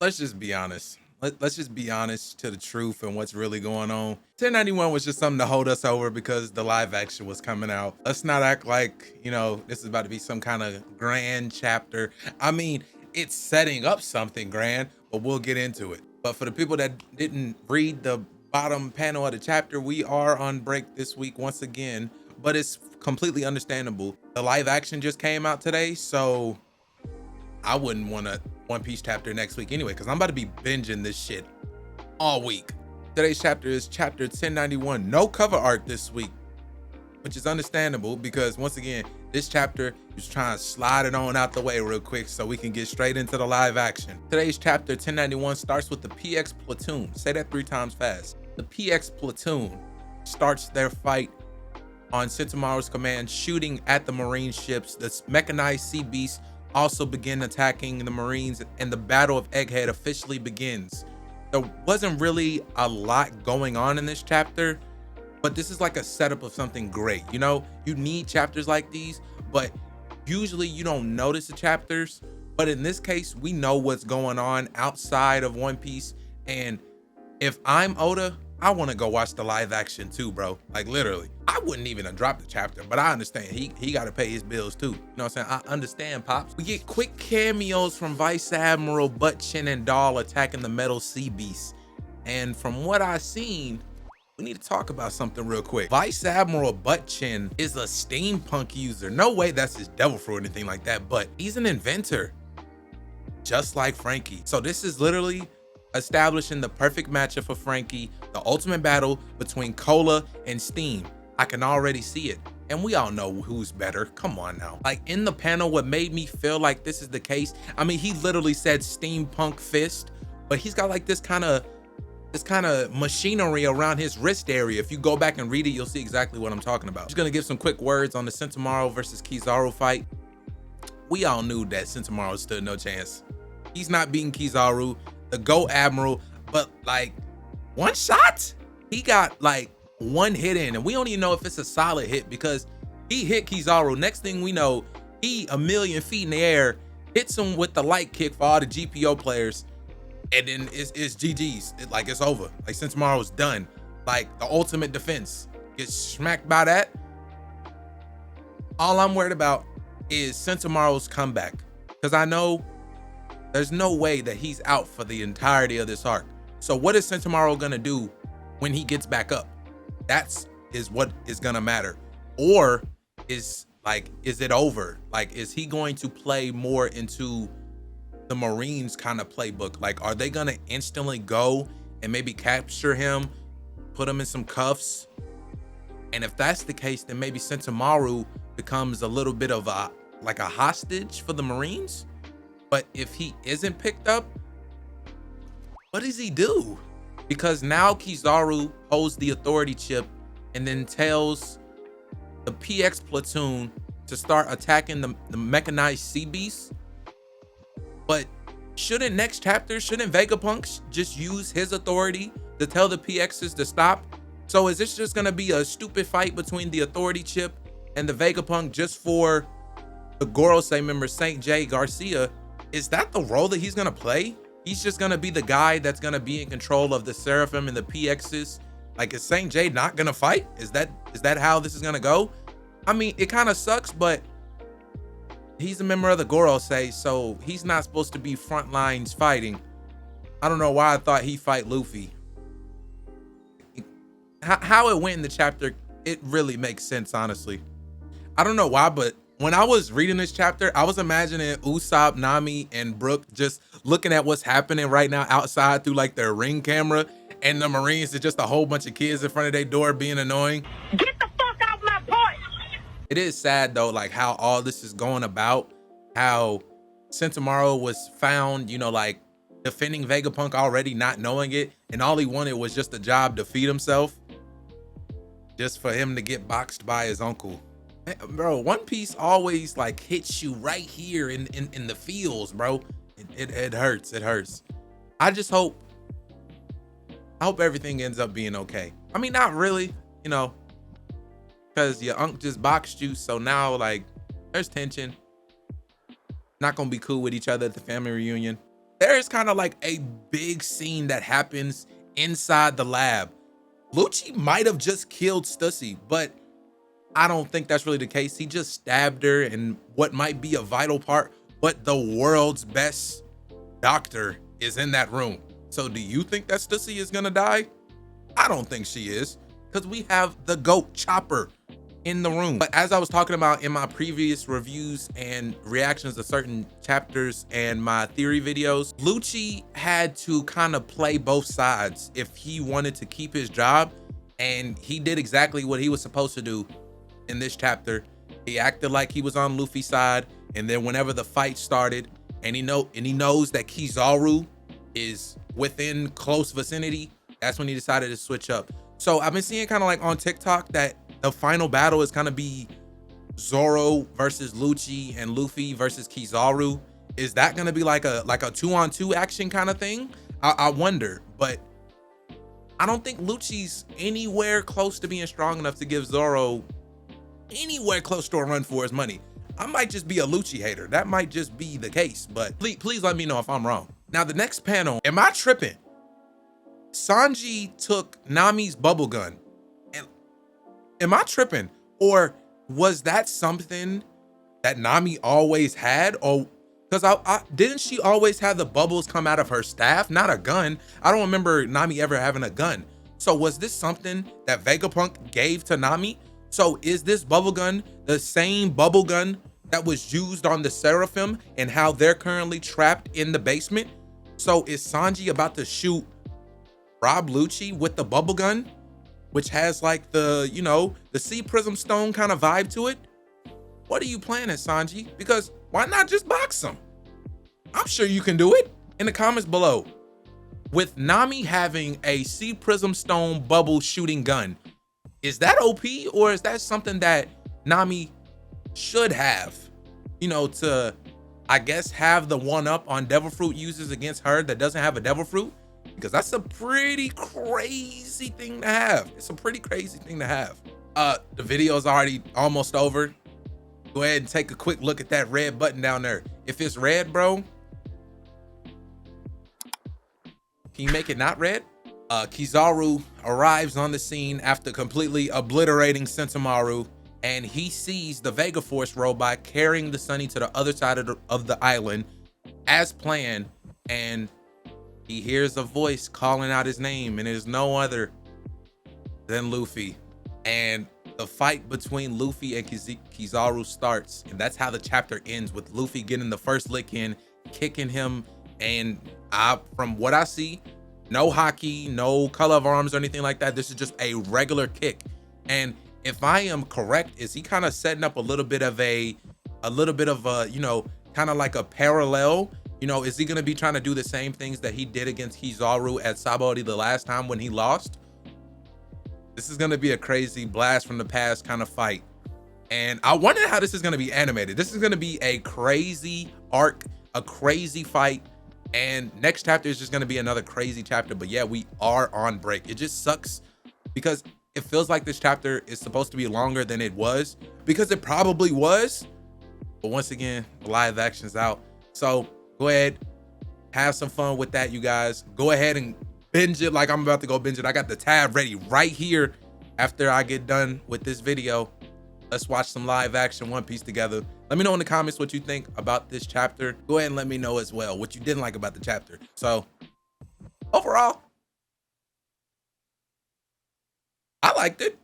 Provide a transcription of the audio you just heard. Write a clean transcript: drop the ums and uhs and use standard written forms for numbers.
let's just be honest. Let's just be honest to the truth and what's really going on. 1091 was just something to hold us over because the live action was coming out. Let's not act like, this is about to be some kind of grand chapter. I mean, it's setting up something grand, but we'll get into it. But for the people that didn't read the bottom panel of the chapter, we are on break this week once again, but it's completely understandable. The live action just came out today, so I wouldn't want a One Piece chapter next week anyway, because I'm about to be binging this shit all week. Today's chapter is chapter 1091. No cover art this week, which is understandable because once again, this chapter is trying to slide it on out the way real quick so we can get straight into the live action. Today's chapter 1091 starts with the PX platoon. Say that 3 times fast. The PX platoon starts their fight on Sentomaru's command, shooting at the Marine ships. The mechanized sea beasts also begin attacking the Marines, and the Battle of Egghead officially begins. There wasn't really a lot going on in this chapter, but this is like a setup of something great. You need chapters like these, but usually you don't notice the chapters. But in this case, we know what's going on outside of One Piece. And if I'm Oda, I want to go watch the live action too, bro. Like literally, I wouldn't even have dropped the chapter, but I understand he got to pay his bills too. You know what I'm saying? I understand, Pops. We get quick cameos from Vice Admiral Buttchin and Dahl attacking the Metal Sea Beast. And from what I've seen, we need to talk about something real quick. Vice Admiral Buttchin is a steampunk user. No way that's his devil fruit or anything like that, but he's an inventor, just like Frankie. So this is literally establishing the perfect matchup for Frankie, the ultimate battle between Cola and Steam. I can already see it. And we all know who's better. Come on now. Like in the panel, what made me feel like this is the case, I mean, he literally said steampunk fist, but he's got like this kind of machinery around his wrist area. If you go back and read it, you'll see exactly what I'm talking about. Just gonna give some quick words on the Sentomaru versus Kizaru fight. We all knew that Sentomaru stood no chance. He's not beating Kizaru, the Go Admiral, but like one shot? He got like one hit in, and we don't even know if it's a solid hit because he hit Kizaru. Next thing we know, he a million feet in the air, hits him with the light kick for all the GPO players, and then it's GG's. It's over. Like Sentomaru's done. Like the ultimate defense gets smacked by that. All I'm worried about is Sentomaru's comeback, because I know there's no way that he's out for the entirety of this arc. So what is Sentomaru gonna do when he gets back up? Is what is gonna matter. Or is it over? Like, is he going to play more into the Marines kind of playbook? Like, are they gonna instantly go and maybe capture him, put him in some cuffs? And if that's the case, then maybe Sentomaru becomes a little bit of a hostage for the Marines. But if he isn't picked up, what does he do? Because now Kizaru holds the authority chip and then tells the PX platoon to start attacking the mechanized sea beasts. But shouldn't Vegapunk just use his authority to tell the PXs to stop? So is this just gonna be a stupid fight between the authority chip and the Vegapunk just for the Gorosei member Saint J Garcia? Is that the role that he's gonna play? He's just gonna be the guy that's gonna be in control of the Seraphim and the PXs. Like, is Saint J not gonna fight? Is that how this is gonna go? I mean, it kind of sucks, but he's a member of the Gorosei, so he's not supposed to be front lines fighting. I don't know why I thought he'd fight Luffy. How it went in the chapter, it really makes sense, honestly. I don't know why, but when I was reading this chapter, I was imagining Usopp, Nami, and Brook just looking at what's happening right now outside through like their ring camera, and the Marines is just a whole bunch of kids in front of their door being annoying. Get the fuck out my point! It is sad though, like how all this is going about, how Sentomaru was found, like defending Vegapunk already not knowing it, and all he wanted was just a job to feed himself, just for him to get boxed by his uncle. Bro, One Piece always like hits you right here in the feels, bro. It hurts. It hurts. I hope everything ends up being okay. I mean, not really, because your uncle just boxed you, so now like there's tension. Not gonna be cool with each other at the family reunion. there is kind of like a big scene that happens inside the lab. Lucci might have just killed Stussy, but I don't think that's really the case. He just stabbed her in what might be a vital part, but the world's best doctor is in that room. So do you think that Stussy is gonna die? I don't think she is, because we have the GOAT Chopper in the room. But as I was talking about in my previous reviews and reactions to certain chapters and my theory videos, Lucci had to kind of play both sides if he wanted to keep his job, and he did exactly what he was supposed to do in this chapter. He acted like he was on Luffy's side, and then whenever the fight started, and he knows that Kizaru is within close vicinity, that's when he decided to switch up. So I've been seeing kind of like on TikTok that the final battle is gonna be Zoro versus Lucci and Luffy versus Kizaru. Is that gonna be like a 2-on-2 action kind of thing? I wonder, but I don't think Lucci's anywhere close to being strong enough to give Zoro anywhere close to a run for his money. I might just be a Lucci hater. That might just be the case, but please let me know if I'm wrong. Now the next panel, am I tripping? Sanji took Nami's bubble gun. And am I tripping? Or was that something that Nami always had? Or because I didn't she always have the bubbles come out of her staff, not a gun? I don't remember Nami ever having a gun. So was this something that Vegapunk gave to Nami? So is this bubble gun the same bubble gun that was used on the Seraphim and how they're currently trapped in the basement? So is Sanji about to shoot Rob Lucci with the bubble gun, which has like the, you know, the Sea Prism Stone kind of vibe to it? What are you planning, Sanji? Because why not just box him? I'm sure you can do it. In the comments below, with Nami having a Sea Prism Stone bubble shooting gun, is that OP, or is that something that Nami should have, you know, to, I guess, have the one up on Devil Fruit users against her that doesn't have a Devil Fruit? Because that's a pretty crazy thing to have. It's a pretty crazy thing to have. The video's already almost over. Go ahead and take a quick look at that red button down there. If it's red, bro, can you make it not red? Kizaru arrives on the scene after completely obliterating Sentomaru, and he sees the Vega Force robot carrying the Sunny to the other side of the island as planned, and he hears a voice calling out his name, and it is no other than Luffy. And the fight between Luffy and Kizaru starts, and that's how the chapter ends, with Luffy getting the first lick in, kicking him, and from what I see, no hockey, no color of arms or anything like that. This is just a regular kick. And if I am correct, is he kind of setting up a little bit of a, you know, kind of like a parallel? You know, is he going to be trying to do the same things that he did against Kizaru at Sabaody the last time when he lost? This is going to be a crazy blast from the past kind of fight. And I wonder how this is going to be animated. This is going to be a crazy arc, a crazy fight. And next chapter is just going to be another crazy chapter. But yeah, we are on break. It just sucks because it feels like this chapter is supposed to be longer than it was, because it probably was. But once again, the live action's out. So go ahead, have some fun with that, you guys. Go ahead and binge it like I'm about to go binge it. I got the tab ready right here after I get done with this video. Let's watch some live action One Piece together. Let me know in the comments what you think about this chapter. Go ahead and let me know as well what you didn't like about the chapter. So overall, I liked it.